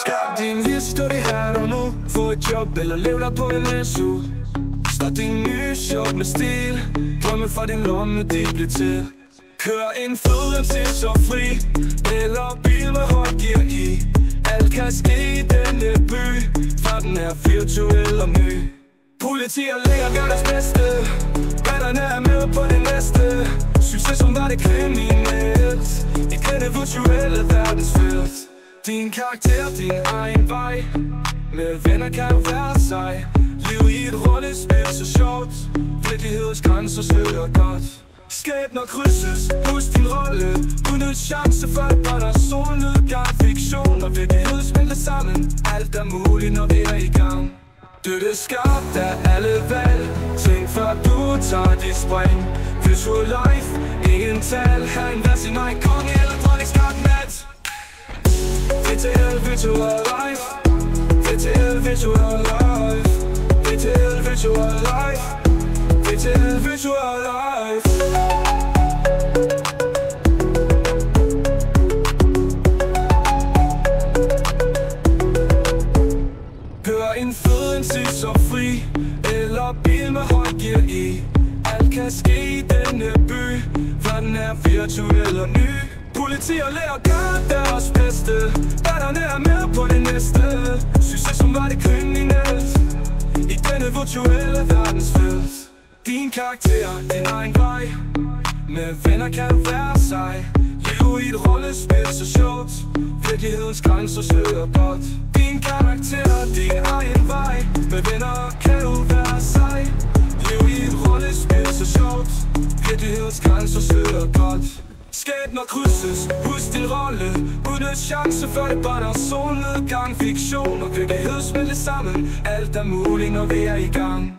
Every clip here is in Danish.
Skab din historie her og nu. Få et job eller lev dig på en SU. Start din nye shop med stil. Drømme fra din lomme, de bliver til. Kør en fed MC så fri. Eller bil med højt gear i. Alt kan ske i denne by, for den er virtuel og ny. Politi og læger gør deres bedste. Banderne er med på det næste. Succes som var det kriminelt. I denne virtuelle verdensfelt. Din karakter, din egen vej. Med venner kan jo være sej. Liv i et rollespil så sjovt. Virkelighedens grænser søger godt. Skæbner krydses, husk din rolle. Udnyt chance for et barn og solnedgang. Fiktion og virkelighed smelter sammen. Alt er muligt når vi er i gang. Det er skabt af alle valg. Tænk før du tager dit spring. Visual life, ingen tal. Han vær sin egen konge eller dronning skabt nat. VTL Virtual Life. VTL Virtual Life. VTL Virtual Life. VTL Virtual Life. Hør en fed MC så fri. Eller bil med højt gear i. Alt kan ske i denne by, for den er virtuel og ny. Politi og læger gør deres bedste. Banderne er med på det næste. Succes som var det kriminelt. I denne virtuelle verdensfelt. Din karakter, din egen vej. Med venner kan du være sej. Liv i et rollespil så sjovt. Virkelighedens grænser søger godt. Din karakter, din egen vej. Med venner kan du være sej. Liv i et rollespil så sjovt. Virkelighedens grænser søger godt. Skæbner krydses, husk din rolle. Udnyt chance før det bare er solnedgang. Fiktion og virkelighed smelter sammen. Alt er muligt når vi er i gang.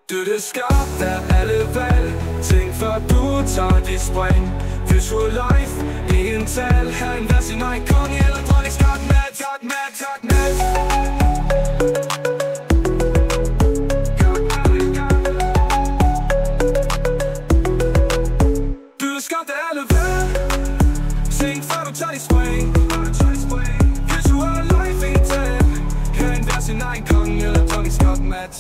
Det er skabt af alle valg. Tænk før du tager dit spring. Visual life, ingen tal. Han vær sin egen konge eller dronning skabt nat. Skabt nat, skabt nat. Det er skabt af alle valg. Tænk før du tager dit spring. Visual life, ingen tal. Han vær sin egen konge eller dronning skabt nat.